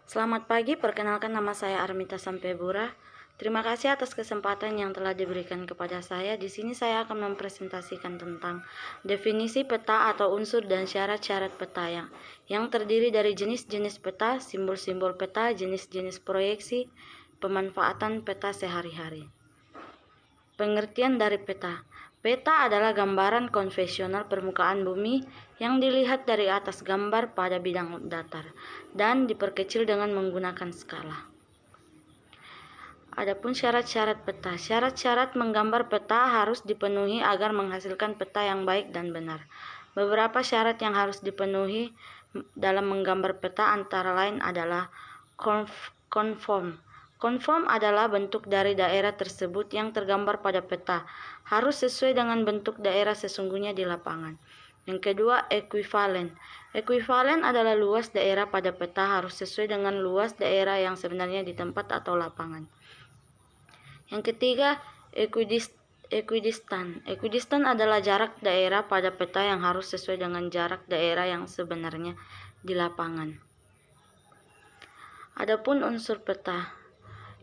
Selamat pagi, perkenalkan nama saya Armita Sampebura. Terima kasih atas kesempatan yang telah diberikan kepada saya. Di sini saya akan mempresentasikan tentang definisi peta atau unsur dan syarat-syarat peta yang terdiri dari jenis-jenis peta, simbol-simbol peta, jenis-jenis proyeksi, pemanfaatan peta sehari-hari. Pengertian dari peta. Peta adalah gambaran konvensional permukaan bumi yang dilihat dari atas gambar pada bidang datar dan diperkecil dengan menggunakan skala. Adapun syarat-syarat peta. Syarat-syarat menggambar peta harus dipenuhi agar menghasilkan peta yang baik dan benar. Beberapa syarat yang harus dipenuhi dalam menggambar peta antara lain adalah konform. Konform adalah bentuk dari daerah tersebut yang tergambar pada peta, harus sesuai dengan bentuk daerah sesungguhnya di lapangan. Yang kedua, ekuivalen. Ekuivalen adalah luas daerah pada peta harus sesuai dengan luas daerah yang sebenarnya di tempat atau lapangan. Yang ketiga, ekuidistan. Ekuidistan adalah jarak daerah pada peta yang harus sesuai dengan jarak daerah yang sebenarnya di lapangan. Adapun unsur peta.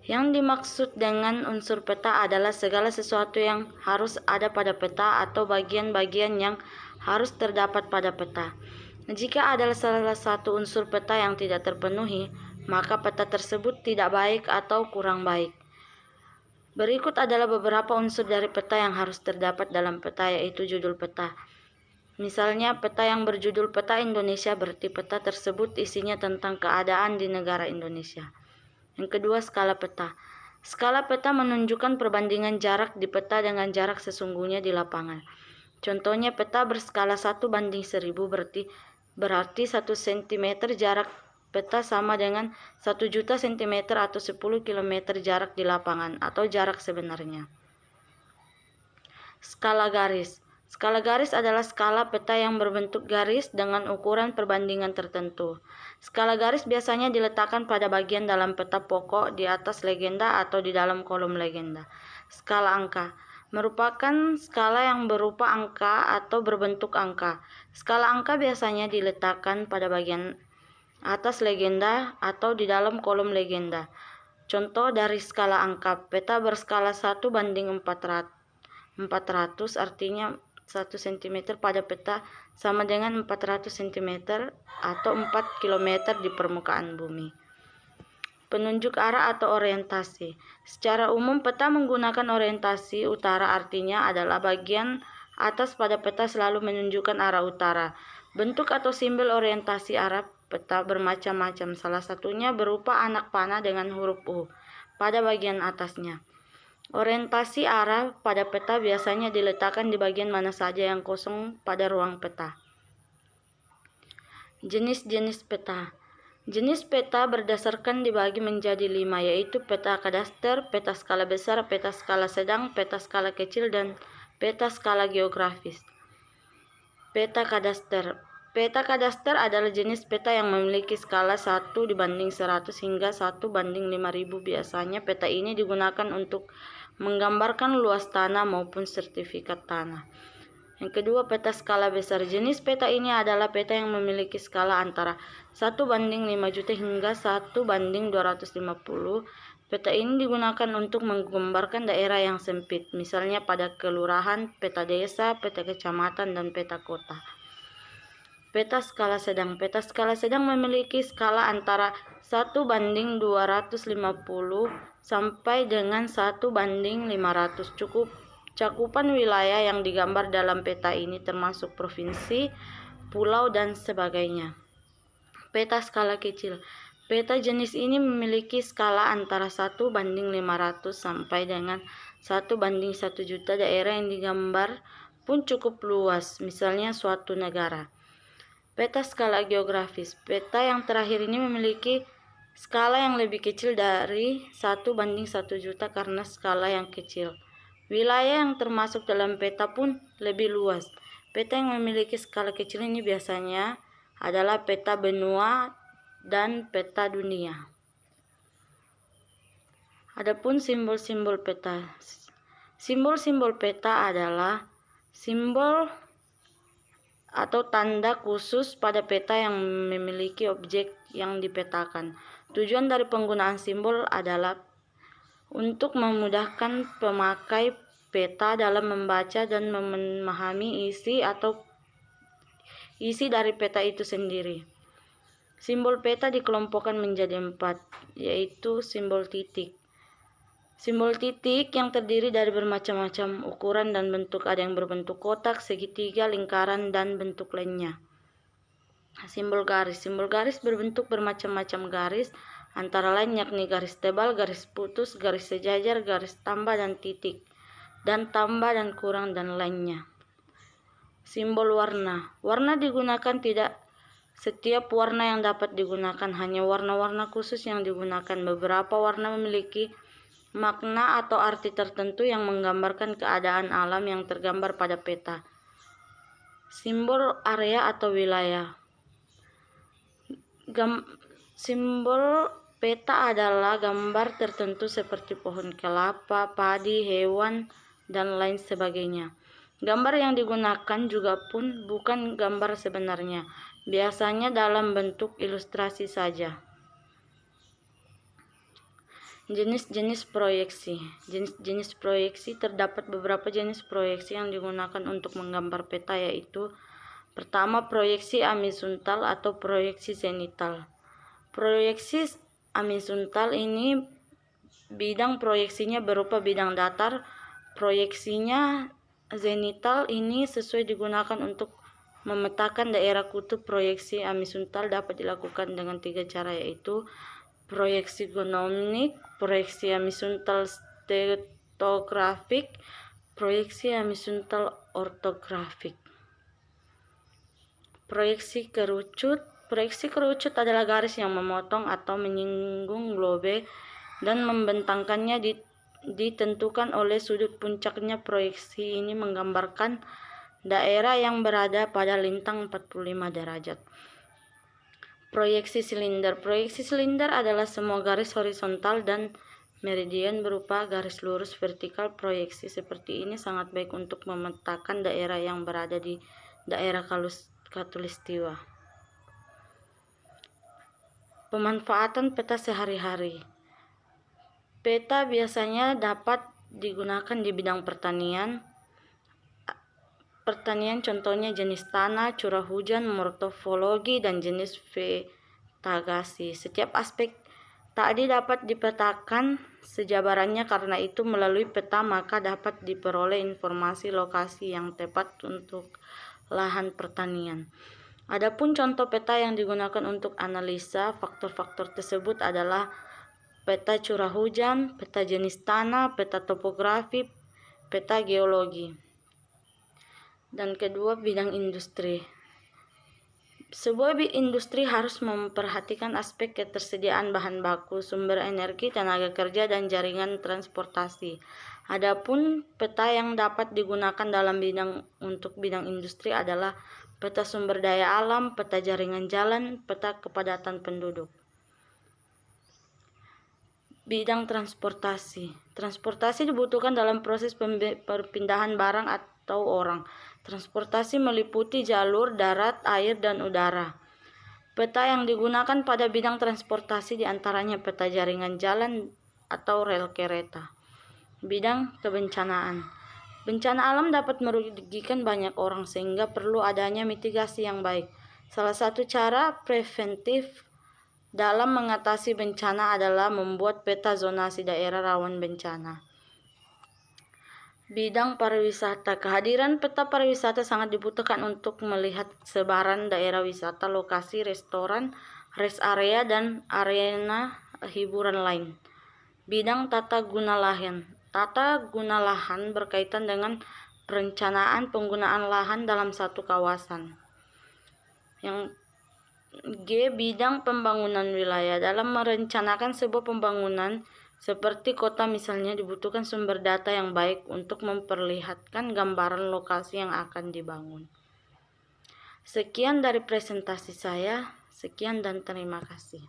Yang dimaksud dengan unsur peta adalah segala sesuatu yang harus ada pada peta atau bagian-bagian yang harus terdapat pada peta. Jika ada salah satu unsur peta yang tidak terpenuhi, maka peta tersebut tidak baik atau kurang baik. Berikut adalah beberapa unsur dari peta yang harus terdapat dalam peta, yaitu judul peta. Misalnya, peta yang berjudul Peta Indonesia berarti peta tersebut isinya tentang keadaan di negara Indonesia. Yang kedua, skala peta. Skala peta menunjukkan perbandingan jarak di peta dengan jarak sesungguhnya di lapangan. Contohnya, peta berskala 1:1000 berarti 1 cm jarak peta sama dengan 1.000.000 cm atau 10 km jarak di lapangan atau jarak sebenarnya. Skala garis. Skala garis adalah skala peta yang berbentuk garis dengan ukuran perbandingan tertentu. Skala garis biasanya diletakkan pada bagian dalam peta pokok, di atas legenda, atau di dalam kolom legenda. Skala angka merupakan skala yang berupa angka atau berbentuk angka. Skala angka biasanya diletakkan pada bagian atas legenda atau di dalam kolom legenda. Contoh dari skala angka, peta berskala 1:400 artinya 1 cm pada peta sama dengan 400 cm atau 4 km di permukaan bumi. Penunjuk arah atau orientasi. Secara umum peta menggunakan orientasi utara, artinya adalah bagian atas pada peta selalu menunjukkan arah utara. Bentuk atau simbol orientasi arah peta bermacam-macam, salah satunya berupa anak panah dengan huruf U pada bagian atasnya. Orientasi arah pada peta biasanya diletakkan di bagian mana saja yang kosong pada ruang peta. Jenis-jenis peta. Jenis peta berdasarkan dibagi menjadi 5, yaitu peta kadaster, peta skala besar, peta skala sedang, peta skala kecil, dan peta skala geografis. Peta kadaster. Peta kadaster adalah jenis peta yang memiliki skala 1:100 hingga 1:5000. Biasanya peta ini digunakan untuk menggambarkan luas tanah maupun sertifikat tanah. Yang kedua, peta skala besar. Jenis peta ini adalah peta yang memiliki skala antara 1:5 juta hingga 1:250. Peta ini digunakan untuk menggambarkan daerah yang sempit, misalnya pada kelurahan, peta desa, peta kecamatan, dan peta kota. Peta skala sedang. Peta skala sedang memiliki skala antara 1:250 sampai dengan 1:500. Cakupan wilayah yang digambar dalam peta ini termasuk provinsi, pulau, dan sebagainya. Peta skala kecil. Peta jenis ini memiliki skala antara 1:500 sampai dengan 1:1 juta. Daerah yang digambar pun cukup luas, misalnya suatu negara. Peta skala geografis. Peta yang terakhir ini memiliki skala yang lebih kecil dari 1:1 juta karena skala yang kecil. Wilayah yang termasuk dalam peta pun lebih luas. Peta yang memiliki skala kecil ini biasanya adalah peta benua dan peta dunia. Adapun simbol-simbol peta. Simbol-simbol peta adalah simbol atau tanda khusus pada peta yang memiliki objek yang dipetakan. Tujuan dari penggunaan simbol adalah untuk memudahkan pemakai peta dalam membaca dan memahami isi dari peta itu sendiri. Simbol peta dikelompokkan menjadi 4, yaitu simbol titik. Simbol titik yang terdiri dari bermacam-macam ukuran dan bentuk, ada yang berbentuk kotak, segitiga, lingkaran, dan bentuk lainnya. Simbol garis. Simbol garis berbentuk bermacam-macam garis, antara lain yakni garis tebal, garis putus, garis sejajar, garis tambah dan titik, dan tambah dan kurang, dan lainnya. Simbol warna. Warna digunakan tidak setiap warna yang dapat digunakan, hanya warna-warna khusus yang digunakan. Beberapa warna memiliki makna atau arti tertentu yang menggambarkan keadaan alam yang tergambar pada peta. Simbol area atau wilayah. Simbol peta adalah gambar tertentu seperti pohon kelapa, padi, hewan, dan lain sebagainya. Gambar yang digunakan juga pun bukan gambar sebenarnya, biasanya dalam bentuk ilustrasi saja. Jenis-jenis proyeksi. Jenis-jenis proyeksi, terdapat beberapa jenis proyeksi yang digunakan untuk menggambar peta, yaitu pertama, proyeksi amisuntal atau proyeksi zenital. Proyeksi amisuntal ini bidang proyeksinya berupa bidang datar. Proyeksinya zenital ini sesuai digunakan untuk memetakan daerah kutub. Proyeksi amisuntal dapat dilakukan dengan 3 cara, yaitu proyeksi gnomik, proyeksi amisuntal stereografik, proyeksi amisuntal ortografik. Proyeksi kerucut. Proyeksi kerucut adalah garis yang memotong atau menyinggung globe dan membentangkannya ditentukan oleh sudut puncaknya. Proyeksi ini menggambarkan daerah yang berada pada lintang 45 derajat. Proyeksi silinder. Proyeksi silinder adalah semua garis horizontal dan meridian berupa garis lurus vertikal. Proyeksi seperti ini sangat baik untuk memetakan daerah yang berada di daerah khatulistiwa. Pemanfaatan peta sehari-hari. Peta biasanya dapat digunakan di bidang pertanian. Contohnya jenis tanah, curah hujan, morfologi, dan jenis vegetasi. Setiap aspek tadi dapat dipetakan sejabarannya, karena itu melalui peta maka dapat diperoleh informasi lokasi yang tepat untuk lahan pertanian. Adapun contoh peta yang digunakan untuk analisa faktor-faktor tersebut adalah peta curah hujan, peta jenis tanah, peta topografi, peta geologi. Dan kedua, bidang industri. Sebuah industri harus memperhatikan aspek ketersediaan bahan baku, sumber energi, tenaga kerja, dan jaringan transportasi. Adapun peta yang dapat digunakan dalam untuk bidang industri adalah peta sumber daya alam, peta jaringan jalan, peta kepadatan penduduk. Bidang transportasi. Transportasi dibutuhkan dalam proses perpindahan barang atau orang. Transportasi meliputi jalur darat, air, dan udara. Peta yang digunakan pada bidang transportasi diantaranya peta jaringan jalan atau rel kereta. Bidang kebencanaan. Bencana alam dapat merugikan banyak orang, sehingga perlu adanya mitigasi yang baik. Salah satu cara preventif dalam mengatasi bencana adalah membuat peta zonasi daerah rawan bencana. Bidang pariwisata. Kehadiran peta pariwisata sangat dibutuhkan untuk melihat sebaran daerah wisata, lokasi restoran, rest area, dan arena hiburan lain. Bidang tata guna lahan. Tata guna lahan berkaitan dengan perencanaan penggunaan lahan dalam satu kawasan. Yang G. Bidang pembangunan wilayah. Dalam merencanakan sebuah pembangunan seperti kota misalnya, dibutuhkan sumber data yang baik untuk memperlihatkan gambaran lokasi yang akan dibangun. Sekian dari presentasi saya. Sekian dan terima kasih.